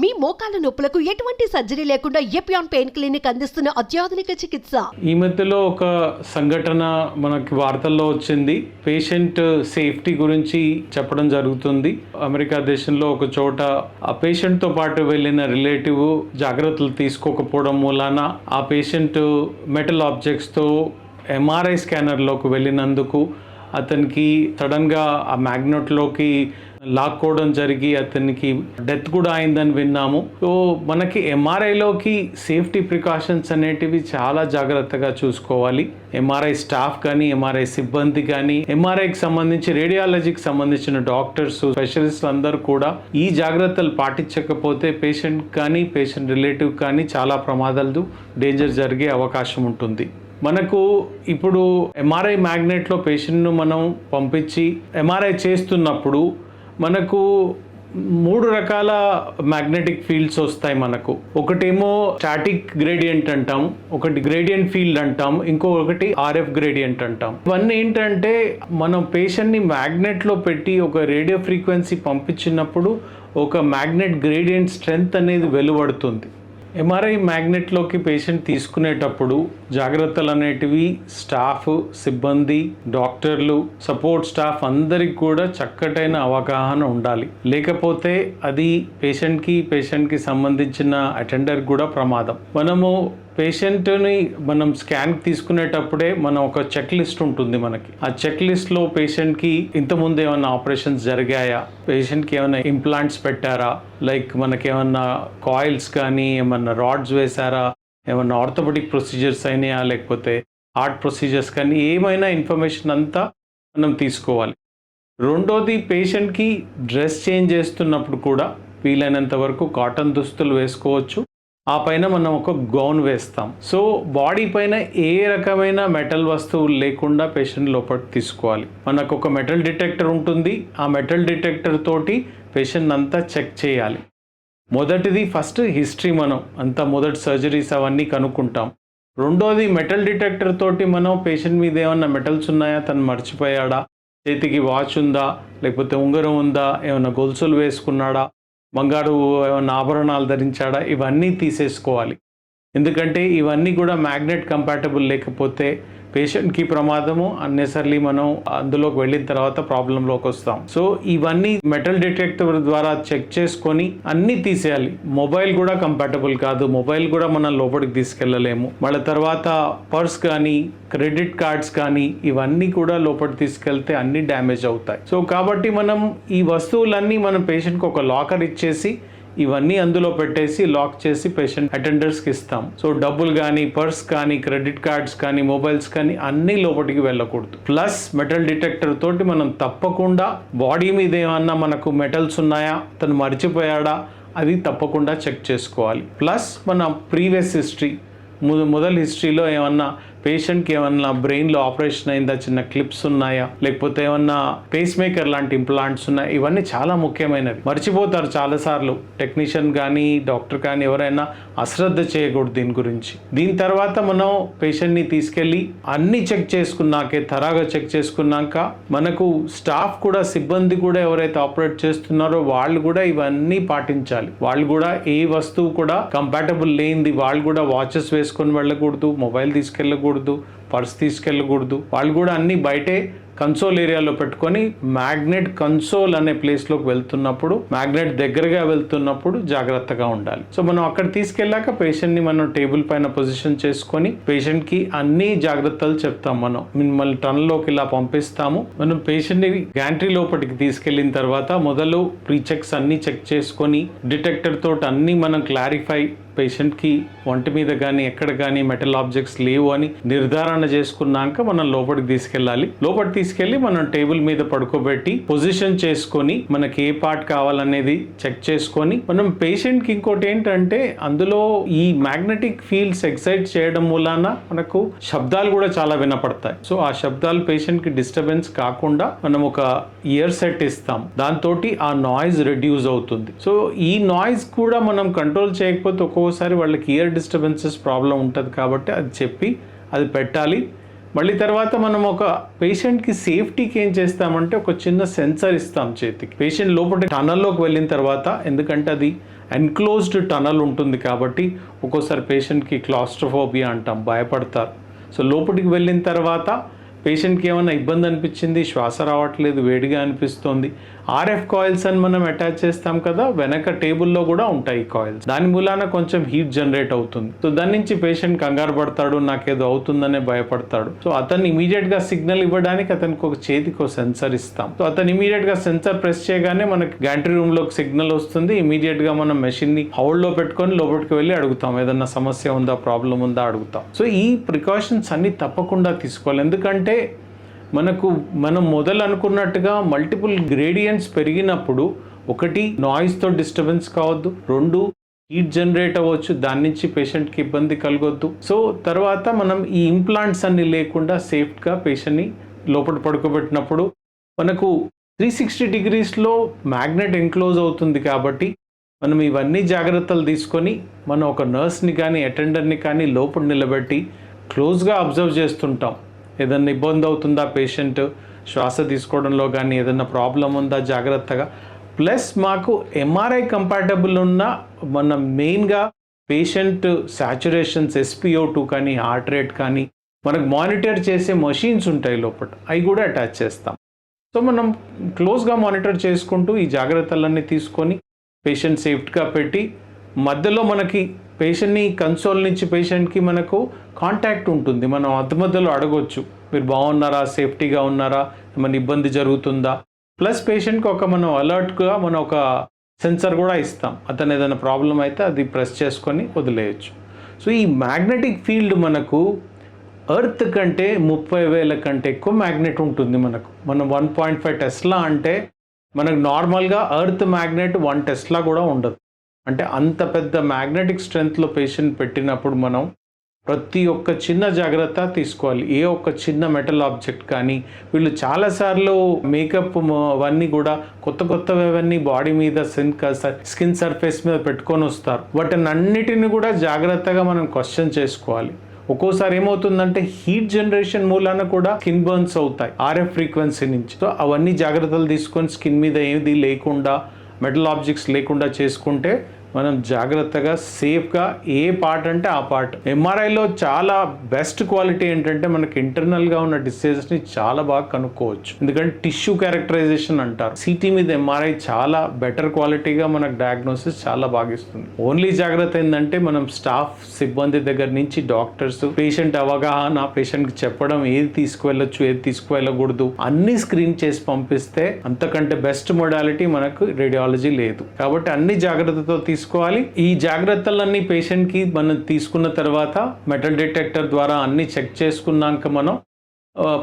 మీ మోకాల నొప్పులకు ఎటువంటి సర్జరీ లేకుండా ఎపియాన్ పెయిన్ క్లినిక్ అందిస్తున్న అత్యాధునిక చికిత్స. ఈ మధ్యలో ఒక సంఘటన మనకి వార్తల్లో వచ్చింది. పేషెంట్ సేఫ్టీ గురించి చెప్పడం జరుగుతుంది. అమెరికా దేశంలో ఒక చోట ఆ పేషెంట్తో పాటు వెళ్ళిన రిలేటివ్ జాగ్రత్తలు తీసుకోకపోవడం మూలాన ఆ పేషెంట్ మెటల్ ఆబ్జెక్ట్స్తో ఎంఆర్ఐ స్కానర్లోకి వెళ్ళినందుకు అతనికి సడన్గా ఆ మ్యాగ్నెట్లోకి లాక్కోవడం జరిగి అతనికి డెత్ కూడా అయిందని విన్నాము. సో మనకి ఎంఆర్ఐలోకి సేఫ్టీ ప్రికాషన్స్ అనేటివి చాలా జాగ్రత్తగా చూసుకోవాలి. ఎంఆర్ఐ స్టాఫ్ కానీ, ఎంఆర్ఐ సిబ్బంది కానీ, ఎంఆర్ఐకి సంబంధించి రేడియాలజీకి సంబంధించిన డాక్టర్స్, స్పెషలిస్టులు అందరూ కూడా ఈ జాగ్రత్తలు పాటించకపోతే పేషెంట్ కానీ, పేషెంట్ రిలేటివ్ కానీ చాలా ప్రమాదాలు, డేంజర్ జరిగే అవకాశం ఉంటుంది. మనకు ఇప్పుడు ఎంఆర్ఐ మ్యాగ్నెట్లో పేషెంట్ను మనం పంపించి ఎంఆర్ఐ చేస్తున్నప్పుడు మనకు 3 రకాల మ్యాగ్నెటిక్ ఫీల్డ్స్ వస్తాయి మనకు. ఒకటేమో స్టాటిక్ గ్రేడియంట్ అంటాం, ఒకటి గ్రేడియంట్ ఫీల్డ్ అంటాం, ఇంకొకటి ఆర్ఎఫ్ గ్రేడియంట్ అంటాం. ఇవన్నీ ఏంటంటే మనం పేషెంట్ని మ్యాగ్నెట్లో పెట్టి ఒక రేడియో ఫ్రీక్వెన్సీ పంపించినప్పుడు ఒక మ్యాగ్నెట్ గ్రేడియంట్ స్ట్రెంగ్త్ అనేది వెలువడుతుంది. ఎంఆర్ఐ మ్యాగ్నెట్లోకి పేషెంట్ తీసుకునేటప్పుడు జాగ్రత్తలు అనేటివి స్టాఫ్, సిబ్బంది, డాక్టర్లు, సపోర్ట్ స్టాఫ్ అందరికి కూడా చక్కటైన అవగాహన ఉండాలి. లేకపోతే అది పేషెంట్కి సంబంధించిన అటెండర్ కూడా ప్రమాదం. మనము పేషెంట్ని మనం స్కాన్ తీసుకునేటప్పుడే మనం ఒక చెక్ లిస్ట్ ఉంటుంది మనకి. ఆ చెక్ లిస్ట్లో పేషెంట్కి ఇంతకుముందు ఏమైనా ఆపరేషన్స్ జరిగాయా, పేషెంట్కి ఏమైనా ఇంప్లాంట్స్ పెట్టారా, లైక్ మనకి ఏమన్నా కాయిల్స్ కానీ ఏమన్నా రాడ్స్ వేశారా, ఏమన్నా ఆర్థోపెడిక్ ప్రొసీజర్స్ అయినాయా, లేకపోతే హార్ట్ ప్రొసీజర్స్ కానీ ఏమైనా ఇన్ఫర్మేషన్ అంతా మనం తీసుకోవాలి. రెండోది, పేషెంట్కి డ్రెస్ చేంజ్ చేస్తున్నప్పుడు కూడా వీలైనంత వరకు కాటన్ దుస్తులు వేసుకోవచ్చు. ఆ పైన మనం ఒక గౌన్ వేస్తాం. సో బాడీ పైన ఏ రకమైన మెటల్ వస్తువులు లేకుండా పేషెంట్ లోపలికి తీసుకోవాలి. మనకు ఒక మెటల్ డిటెక్టర్ ఉంటుంది. ఆ మెటల్ డిటెక్టర్ తోటి పేషెంట్ అంతా చెక్ చేయాలి. మొదటిది ఫస్ట్ హిస్టరీ, మనం అంతా మొదటి సర్జరీస్ అవన్నీ కనుక్కుంటాం. రెండోది, మెటల్ డిటెక్టర్ తోటి మనం పేషెంట్ మీద ఏమన్నా మెటల్స్ ఉన్నాయా, తను మర్చిపోయాడా, చేతికి వాచ్ ఉందా, లేకపోతే ఉంగరం ఉందా, ఏమైనా గొలుసులు వేసుకున్నాడా, బంగారు ఏమైనా ఆభరణాలు ధరించాడా, ఇవన్నీ తీసేసుకోవాలి. ఎందుకంటే ఇవన్నీ కూడా మ్యాగ్నెట్ కంపాటబుల్ లేకపోతే పేషెంట్కి ప్రమాదము. అన్నెసర్లీ మనం అందులోకి వెళ్ళిన తర్వాత ప్రాబ్లంలోకి వస్తాం. సో ఇవన్నీ మెటల్ డిటెక్టర్ ద్వారా చెక్ చేసుకొని అన్నీ తీసేయాలి. మొబైల్ కూడా కంపాటబుల్ కాదు, మొబైల్ కూడా మనం లోపలికి తీసుకెళ్ళలేము. మళ్ళీ తర్వాత పర్స్ కానీ, క్రెడిట్ కార్డ్స్ కానీ ఇవన్నీ కూడా లోపలికి తీసుకెళ్తే అన్నీ డ్యామేజ్ అవుతాయి. సో కాబట్టి మనం ఈ వస్తువులన్నీ మనం పేషెంట్కి ఒక లాకర్ ఇచ్చేసి ఇవన్నీ అందులో పెట్టేసి లాక్ చేసి పేషెంట్ అటెండర్స్కి ఇస్తాం. సో డబ్బులు కానీ, పర్స్ కానీ, క్రెడిట్ కార్డ్స్ కానీ, మొబైల్స్ కానీ అన్నీ లోపలికి వెళ్ళకూడదు. ప్లస్ మెటల్ డిటెక్టర్ తోటి మనం తప్పకుండా బాడీ మీద ఏమన్నా మనకు మెటల్స్ ఉన్నాయా, తను మర్చిపోయాడా, అది తప్పకుండా చెక్ చేసుకోవాలి. ప్లస్ మన ప్రీవియస్ హిస్టరీ, మొదటి హిస్టరీలో ఏమన్నా పేషెంట్కి ఏమన్నా బ్రెయిన్లో ఆపరేషన్ అయిందా, చిన్న క్లిప్స్ ఉన్నాయా, లేకపోతే ఏమన్నా పేస్ మేకర్ లాంటి ఇంప్లాంట్స్ ఉన్నాయా, ఇవన్నీ చాలా ముఖ్యమైనవి. మర్చిపోతారు చాలాసార్లు టెక్నీషియన్ కానీ, డాక్టర్ కానీ ఎవరైనా అశ్రద్ధ చేయకూడదు దీని గురించి. దీని తర్వాత మనం పేషెంట్ని తీసుకెళ్ళి అన్నీ చెక్ చేసుకున్నాకే, తరాగా చెక్ చేసుకున్నాక మనకు స్టాఫ్ కూడా, సిబ్బంది కూడా ఎవరైతే ఆపరేట్ చేస్తున్నారో వాళ్ళు కూడా ఇవన్నీ పాటించాలి. వాళ్ళు కూడా ఏ వస్తువు కూడా కంపాటబుల్ లేనిది వాళ్ళు కూడా వాచెస్ వేసుకొని వెళ్ళకూడదు, మొబైల్ తీసుకెళ్ళకూడదు, పర్స్ తీసుకెళ్ళకూడదు. వాళ్ళు కూడా అన్ని బయటే కన్సోల్ ఏరియాలో పెట్టుకొని మ్యాగ్నెట్ కన్సోల్ అనే ప్లేస్లోకి వెళ్తున్నప్పుడు, మ్యాగ్నెట్ దగ్గరగా వెళ్తున్నప్పుడు జాగ్రత్తగా ఉండాలి. సో మనం అక్కడ తీసుకెళ్ళాక పేషెంట్ని మనం టేబుల్ పైన పొజిషన్ చేసుకొని పేషెంట్కి అన్ని జాగ్రత్తలు చెప్తాం. మనం మిమ్మల్ని టన్లోకి ఇలా పంపిస్తాము. మనం పేషెంట్ని గ్యాంట్రీ లోపలికి తీసుకెళ్ళిన తర్వాత మొదలు ప్రీ చెక్స్ అన్ని చెక్ చేసుకొని డిటెక్టర్ తోటి అన్ని మనం క్లారిఫై, పేషెంట్కి ఒంటి మీద కానీ ఎక్కడ కానీ మెటల్ ఆబ్జెక్ట్స్ లేవు అని నిర్ధారణ చేసుకున్నాక మనం లోపలికి తీసుకెళ్ళాలి. లోపలికి తీసుకెళ్ళి మనం టేబుల్ మీద పడుకోబెట్టి పొజిషన్ చేసుకొని మనకి ఏ పార్ట్ కావాలనేది చెక్ చేసుకొని మనం పేషెంట్కి ఇంకోటి ఏంటంటే అందులో ఈ మ్యాగ్నెటిక్ ఫీల్డ్స్ ఎక్సైట్ చేయడం మూలాన మనకు శబ్దాలు కూడా చాలా వినపడతాయి. సో ఆ శబ్దాలు పేషెంట్కి డిస్టర్బెన్స్ కాకుండా మనం ఒక ఇయర్ సెట్ ఇస్తాం. దాంతో ఆ నాయిస్ రెడ్యూస్ అవుతుంది. సో ఈ నాయిస్ కూడా మనం కంట్రోల్ చేయకపోతే ఒక్కోసారి వాళ్ళకి ఇయర్ డిస్టర్బెన్సెస్ ప్రాబ్లం ఉంటుంది. కాబట్టి అది చెప్పి అది పెట్టాలి. మళ్ళీ తర్వాత మనం ఒక పేషెంట్కి సేఫ్టీకి ఏం చేస్తామంటే ఒక చిన్న సెన్సర్ ఇస్తాం చేతికి. పేషెంట్ లోపల టనల్లోకి వెళ్ళిన తర్వాత, ఎందుకంటే అది ఎన్క్లోజ్డ్ టనల్ ఉంటుంది కాబట్టి ఒక్కోసారి పేషెంట్కి క్లాస్ట్రోఫోబియా అంటాం, భయపడతారు. సో లోపలికి వెళ్ళిన తర్వాత పేషెంట్కి ఏమైనా ఇబ్బంది అనిపించింది, శ్వాస రావట్లేదు, వేడిగా అనిపిస్తుంది, ఆర్ఎఫ్ కాయిల్స్ అని మనం అటాచ్ చేస్తాం కదా, వెనక టేబుల్లో కూడా ఉంటాయి ఈ కాయిల్స్. దాని మూలాన కొంచెం హీట్ జనరేట్ అవుతుంది. సో దాని నుంచి పేషెంట్ కంగారు పడతాడు, నాకేదో అవుతుందనే భయపడతాడు. సో అతను ఇమీడియట్గా సిగ్నల్ ఇవ్వడానికి అతనికి ఒక చేతికి ఒక సెన్సర్ ఇస్తాం. సో అతను ఇమీడియట్గా సెన్సర్ ప్రెస్ చేయగానే మనకి గ్యాంట్రీ రూమ్లోకి సిగ్నల్ వస్తుంది. ఇమీడియట్గా మనం మెషిన్ని హౌల్డ్లో పెట్టుకొని లోపలికి వెళ్ళి అడుగుతాం, ఏదన్నా సమస్య ఉందా, ప్రాబ్లం ఉందా అడుగుతాం. సో ఈ ప్రికాషన్స్ అన్ని తప్పకుండా తీసుకోవాలి. ఎందుకంటే మనం మొదలు అనుకున్నట్టుగా మల్టిపుల్ గ్రేడియంట్స్ పెరిగినప్పుడు, ఒకటి నాయిస్తో డిస్టర్బెన్స్ కావద్దు, రెండు హీట్ జనరేట్ అవ్వచ్చు, దాని నుంచి పేషెంట్కి ఇబ్బంది కలగొద్దు. సో తర్వాత మనం ఈ ఇంప్లాంట్స్ అన్ని లేకుండా సేఫ్గా పేషెంట్ని లోపల పడుకోబెట్టినప్పుడు మనకు 360 degreesలో మ్యాగ్నెట్ ఎన్క్లోజ్ అవుతుంది కాబట్టి మనం ఇవన్నీ జాగ్రత్తలు తీసుకొని మనం ఒక నర్స్ని కానీ అటెండర్ని కానీ లోపల నిలబెట్టి క్లోజ్గా అబ్జర్వ్ చేస్తుంటాం. ఏదన్నా ఇబ్బంది అవుతుందా పేషెంట్ శ్వాస తీసుకోవడంలో కానీ, ఏదన్నా ప్రాబ్లం ఉందా జాగ్రత్తగా. ప్లస్ మాకు ఎంఆర్ఐ కంపాటబుల్ ఉన్న మన మెయిన్గా పేషెంట్ సాచురేషన్స్, SpO2 కానీ, హార్ట్ రేట్ కానీ మనకు మానిటర్ చేసే మషీన్స్ ఉంటాయి లోపల, అవి కూడా అటాచ్ చేస్తాం. సో మనం క్లోజ్గా మానిటర్ చేసుకుంటూ ఈ జాగ్రత్తలన్నీ తీసుకొని పేషెంట్ సేఫ్టీగా పెట్టి, మధ్యలో మనకి పేషెంట్ని కన్సోల్ నుంచి పేషెంట్కి మనకు కాంటాక్ట్ ఉంటుంది. మనం మధ్యలో అడగొచ్చు, మీరు బాగున్నారా, సేఫ్టీగా ఉన్నారా, ఏమైనా ఇబ్బంది జరుగుతుందా. ప్లస్ పేషెంట్కి మనం అలర్ట్గా మనం ఒక సెన్సర్ కూడా ఇస్తాం. అతను ఏదైనా ప్రాబ్లం అయితే అది ప్రెస్ చేసుకొని వదిలేయచ్చు. సో ఈ మ్యాగ్నెటిక్ ఫీల్డ్ మనకు ఎర్త్ కంటే 30,000 కంటే ఎక్కువ మ్యాగ్నెట్ ఉంటుంది మనకు. మనం 1.5 టెస్లా అంటే మనకు నార్మల్గా ఎర్త్ మ్యాగ్నెట్ 1 టెస్లా కూడా ఉండదు. అంటే అంత పెద్ద మ్యాగ్నెటిక్ స్ట్రెంగ్త్లో పేషెంట్ పెట్టినప్పుడు మనం ప్రతి ఒక్క చిన్న జాగ్రత్త తీసుకోవాలి. ఏ ఒక్క చిన్న మెటల్ ఆబ్జెక్ట్ కానీ, వీళ్ళు చాలాసార్లు మేకప్ అవన్నీ కూడా కొత్తవన్నీ బాడీ మీద స్కిన్ సర్ఫేస్ మీద పెట్టుకొని వస్తారు. వాటిని అన్నిటిని కూడా జాగ్రత్తగా మనం క్వశ్చన్ చేసుకోవాలి. ఒక్కోసారి ఏమవుతుందంటే హీట్ జనరేషన్ మూలాన కూడా స్కిన్ బర్న్స్ అవుతాయి ఆర్ఎఫ్ ఫ్రీక్వెన్సీ నుంచి. సో అవన్నీ జాగ్రత్తలు తీసుకొని స్కిన్ మీద ఏది లేకుండా, మెటల్ ఆబ్జెక్ట్స్ లేకుండా చేసుకుంటే మనం జాగ్రత్తగా సేఫ్గా ఏ పార్ట్ అంటే ఆ పార్ట్. ఎంఆర్ఐలో చాలా బెస్ట్ క్వాలిటీ ఏంటంటే మనకి ఇంటర్నల్గా ఉన్న డిసీజెస్ని చాలా బాగా కనుక్కోవచ్చు. ఎందుకంటే టిష్యూ క్యారెక్టరైజేషన్ అంటారు. సిటీ మీద ఎంఆర్ఐ చాలా బెటర్ క్వాలిటీగా మనకు డయాగ్నోసిస్ చాలా బాగా ఇస్తుంది. ఓన్లీ జాగ్రత్త ఏంటంటే మనం స్టాఫ్ సిబ్బంది దగ్గర నుంచి డాక్టర్స్, పేషెంట్ అవగాహన, పేషెంట్కి చెప్పడం ఏది తీసుకువెళ్ళొచ్చు, ఏది తీసుకువెళ్ళకూడదు అన్ని స్క్రీన్ చేసి పంపిస్తే అంతకంటే బెస్ట్ మొడాలిటీ మనకు రేడియాలజీ లేదు. కాబట్టి అన్ని జాగ్రత్తతో తీసుకోవాలి. ఈ జాగ్రత్తలన్నీ పేషెంట్కి మనం తీసుకున్న తర్వాత మెటల్ డిటెక్టర్ ద్వారా అన్ని చెక్ చేసుకున్నాక మనం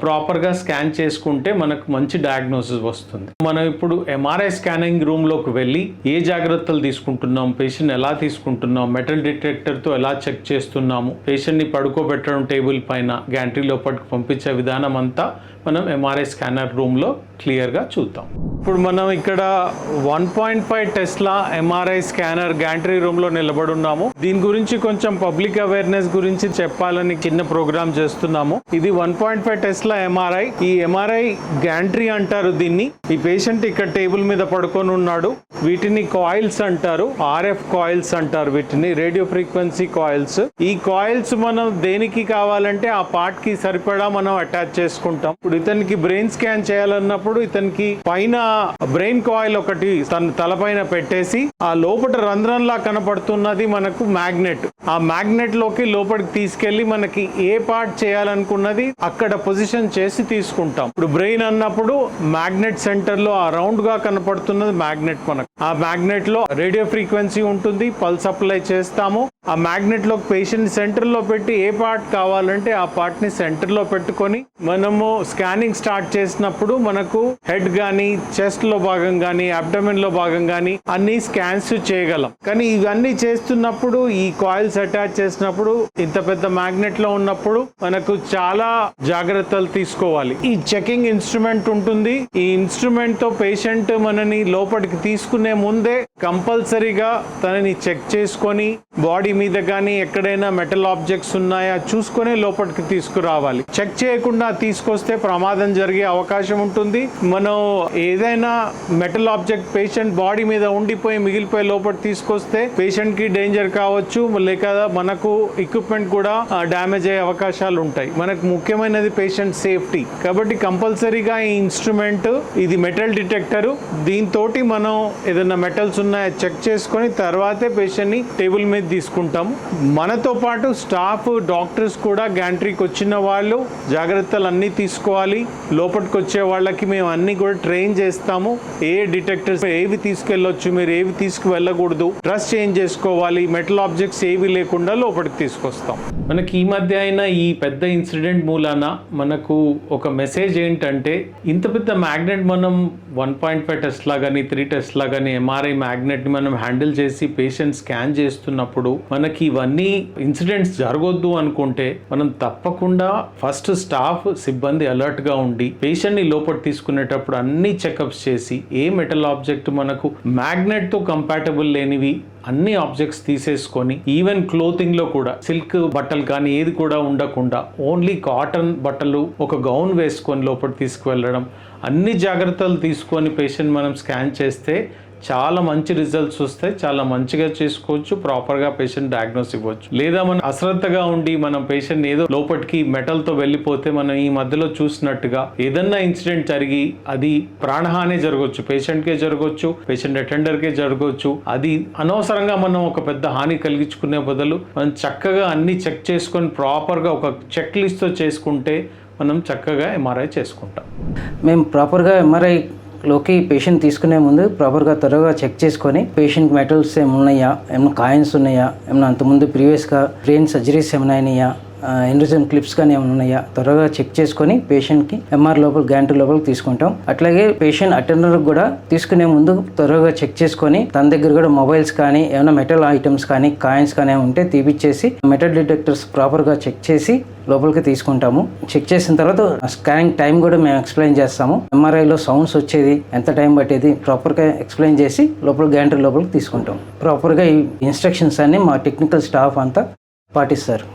ప్రాపర్గా స్కాన్ చేసుకుంటే మనకు మంచి డయాగ్నోసిస్ వస్తుంది. మనం ఇప్పుడు ఎంఆర్ఐ స్కానింగ్ రూమ్లోకి వెళ్ళి ఏ జాగ్రత్తలు తీసుకుంటున్నాం, పేషెంట్ ఎలా తీసుకుంటున్నాం, మెటల్ డిటెక్టర్తో ఎలా చెక్ చేస్తున్నాము, పేషెంట్ని పడుకోబెట్టడం టేబుల్ పైన, గ్యాంట్రీ లోపలికి పంపించే విధానం అంతా మనం ఎంఆర్ఐ స్కానర్ రూమ్లో క్లియర్గా చూద్దాం. ఇప్పుడు మనం ఇక్కడ 1.5 టెస్లా ఎంఆర్ఐ స్కానర్ గ్యాంట్రీ రూమ్లో నిలబడి ఉన్నాము. దీని గురించి కొంచెం పబ్లిక్ అవేర్నెస్ గురించి చెప్పాలని చిన్న ప్రోగ్రామ్ చేస్తున్నాము. ఇది 1.5 టెస్లా ఎంఆర్ఐ. ఈ ఎంఆర్ఐ గ్యాంట్రీ అంటారు దీన్ని. ఈ పేషెంట్ ఇక్కడ టేబుల్ మీద పడుకొని ఉన్నాడు. వీటిని కాయిల్స్ అంటారు, ఆర్ఎఫ్ కాయిల్స్ అంటారు వీటిని, రేడియో ఫ్రీక్వెన్సీ కాయిల్స్. ఈ కాయిల్స్ మనం దేనికి కావాలంటే ఆ పార్ట్ కి సరిపడా మనం అటాచ్ చేసుకుంటాం. ఇప్పుడు ఇతనికి బ్రెయిన్ స్కాన్ చేయాలన్నప్పుడు ఇతనికి పైన బ్రెయిన్ కాయిల్ ఒకటి తన తలపైన పెట్టేసి ఆ లోపల రంధ్రంలా కనపడుతున్నది మనకు మ్యాగ్నెట్. ఆ మ్యాగ్నెట్ లోకి లోపలికి తీసుకెళ్లి మనకి ఏ పార్ట్ చేయాలనుకున్నది అక్కడ పొజిషన్ చేసి తీసుకుంటాం. ఇప్పుడు బ్రెయిన్ అన్నప్పుడు మ్యాగ్నెట్ సెంటర్ లో ఆ రౌండ్ గా కనపడుతున్నది మ్యాగ్నెట్. మనకు ఆ మ్యాగ్నెట్ లో రేడియో ఫ్రీక్వెన్సీ ఉంటుంది, పల్స్ అప్లై చేస్తాము. ఆ మ్యాగ్నెట్ లో పేషెంట్ సెంటర్ లో పెట్టి ఏ పార్ట్ కావాలంటే ఆ పార్ట్ ని సెంటర్ లో పెట్టుకొని మనము స్కానింగ్ స్టార్ట్ చేసినప్పుడు మనకు హెడ్ కానీ చెస్ట్ లో భాగం కానీ అబ్డమెన్ లో భాగం కానీ అన్ని స్కాన్స్ చేయగలం. కానీ ఇవన్నీ చేస్తున్నప్పుడు ఈ కాయిల్స్ అటాచ్ చేసినప్పుడు ఇంత పెద్ద మ్యాగ్నెట్ లో ఉన్నప్పుడు మనకు చాలా జాగ్రత్తలు తీసుకోవాలి. ఈ చెకింగ్ ఇన్స్ట్రుమెంట్ ఉంటుంది. ఈ ఇన్స్ట్రుమెంట్ తో పేషెంట్ మనని లోపలికి తీసుకునే ముందే కంపల్సరీగా తనని చెక్ చేసుకొని బాడీ మీద కానీ ఎక్కడైనా మెటల్ ఆబ్జెక్ట్స్ ఉన్నాయా చూసుకొని లోపలికి తీసుకురావాలి. చెక్ చేయకుండా తీసుకొస్తే ప్రమాదం జరిగే అవకాశం ఉంటుంది. మనం ఏదైనా మెటల్ ఆబ్జెక్ట్ పేషెంట్ బాడీ మీద ఉండిపోయి మిగిలిపోయి లోపలికి తీసుకొస్తే పేషెంట్ కి డేంజర్ కావచ్చు, లేక మనకు ఎక్విప్మెంట్ కూడా డ్యామేజ్ అయ్యే అవకాశాలు ఉంటాయి. మనకు ముఖ్యమైనది పేషెంట్ సేఫ్టీ కాబట్టి కంపల్సరీగా ఈ ఇన్స్ట్రుమెంట్ ఇది మెటల్ డిటెక్టర్. దీంతో మనం ఏదైనా మెటల్స్ ఉన్నాయో చెక్ చేసుకొని తర్వాతే పేషెంట్ ని టేబుల్ మీద తీసుకుంటాము. మనతో పాటు స్టాఫ్ డాక్టర్స్ కూడా గ్యాంట్రీకి వచ్చిన వాళ్ళు జాగ్రత్తలు అన్నీ తీసుకోవాలి. లోపలికి వచ్చే వాళ్ళకి మేము అన్ని కూడా ట్రైన్ చేస్తాము. ఏ డిటెక్టర్స్ ఏవి తీసుకెళ్ళొచ్చు, మీరు ఏవి తీసుకువెళ్ళకూడదు, డ్రెస్ చేంజ్ చేసుకోవాలి, మెటల్ ఆబ్జెక్ట్స్ ఏవి లేకుండా లోపలికి తీసుకొస్తాం. మనకి ఈ మధ్య అయిన ఈ పెద్ద ఇన్సిడెంట్ మూలాన మనకు ఒక మెసేజ్ ఏంటంటే ఇంత పెద్ద మ్యాగ్నెట్ మనం 1.5 టెస్లా కానీ 3 టెస్లా కానీ ఎంఆర్ఐ మ్యాగ్నెట్ ని మనం హ్యాండిల్ చేసి పేషెంట్ స్కాన్ చేస్తున్నప్పుడు మనకి ఇవన్నీ ఇన్సిడెంట్స్ జరగొద్దు అనుకుంటే మనం తప్పకుండా ఫస్ట్ స్టాఫ్ సిబ్బంది అలర్ట్ గా ఉండి పేషెంట్ ని లోపల తీసుకునేటప్పుడు అన్ని చెకప్స్ చేసి ఏ మెటల్ ఆబ్జెక్ట్ మనకు మ్యాగ్నెట్ తో కంపాటబుల్ లేనివి అన్ని ఆబ్జెక్ట్స్ తీసేసుకొని ఈవెన్ క్లోతింగ్ లో కూడా సిల్క్ బట్టలు కానీ ఏది కూడా ఉండకుండా ఓన్లీ కాటన్ బట్టలు ఒక గౌన్ వేసుకొని లోపల తీసుకువెళ్ళడం, అన్ని జాగ్రత్తలు తీసుకొని పేషెంట్ మనం స్కాన్ చేస్తే చాలా మంచి రిజల్ట్స్ వస్తాయి. చాలా మంచిగా చేసుకోవచ్చు, ప్రాపర్గా పేషెంట్ డయాగ్నోస్ ఇవ్వచ్చు. లేదా మనం అశ్రద్ధగా ఉండి మనం పేషెంట్ ఏదో లోపలికి మెటల్తో వెళ్ళిపోతే మనం ఈ మధ్యలో చూసినట్టుగా ఏదన్నా ఇన్సిడెంట్ జరిగి అది ప్రాణహాని జరగవచ్చు, పేషెంట్కే జరగవచ్చు, పేషెంట్ అటెండర్కే జరగవచ్చు. అది అనవసరంగా మనం ఒక పెద్ద హాని కలిగించుకునే బదులు మనం చక్కగా అన్ని చెక్ చేసుకొని ప్రాపర్గా ఒక చెక్ లిస్ట్తో చేసుకుంటే మనం చక్కగా ఎంఆర్ఐ చేసుకుంటాం. మేము ప్రాపర్గా ఎంఆర్ఐలోకి పేషెంట్ తీసుకునే ముందు ప్రాపర్గా త్వరగా చెక్ చేసుకొని పేషెంట్ మెటల్స్ ఏమున్నాయా, ఏమైనా కాయిన్స్ ఉన్నాయా, ఏమైనా అంతకుముందు ప్రీవియస్గా బ్రెయిన్ సర్జరీస్ ఏమైనా అయినాయా, ఎండ్రిజం క్లిప్స్ కానీ ఏమైనా ఉన్నాయా త్వరగా చెక్ చేసుకొని పేషెంట్కి ఎంఆర్ లోపల గ్యాంట్రీ లోపలికి తీసుకుంటాం. అట్లాగే పేషెంట్ అటెండర్ కూడా తీసుకునే ముందు త్వరగా చెక్ చేసుకొని తన దగ్గర కూడా మొబైల్స్ కానీ ఏమైనా మెటల్ ఐటమ్స్ కానీ కాయిన్స్ కానీ ఉంటే తీపిచ్చేసి మెటల్ డిటెక్టర్స్ ప్రాపర్గా చెక్ చేసి లోపలికి తీసుకుంటాము. చెక్ చేసిన తర్వాత స్కానింగ్ టైం కూడా మేము ఎక్స్ప్లెయిన్ చేస్తాము. ఎంఆర్ఐలో సౌండ్స్ వచ్చేది ఎంత టైం పట్టేది ప్రాపర్గా ఎక్స్ప్లెయిన్ చేసి లోపల గ్యాంట్రీ లోపలికి తీసుకుంటాం. ప్రాపర్గా ఈ ఇన్స్ట్రక్షన్స్ అన్ని మా టెక్నికల్ స్టాఫ్ అంతా పాటిస్తారు.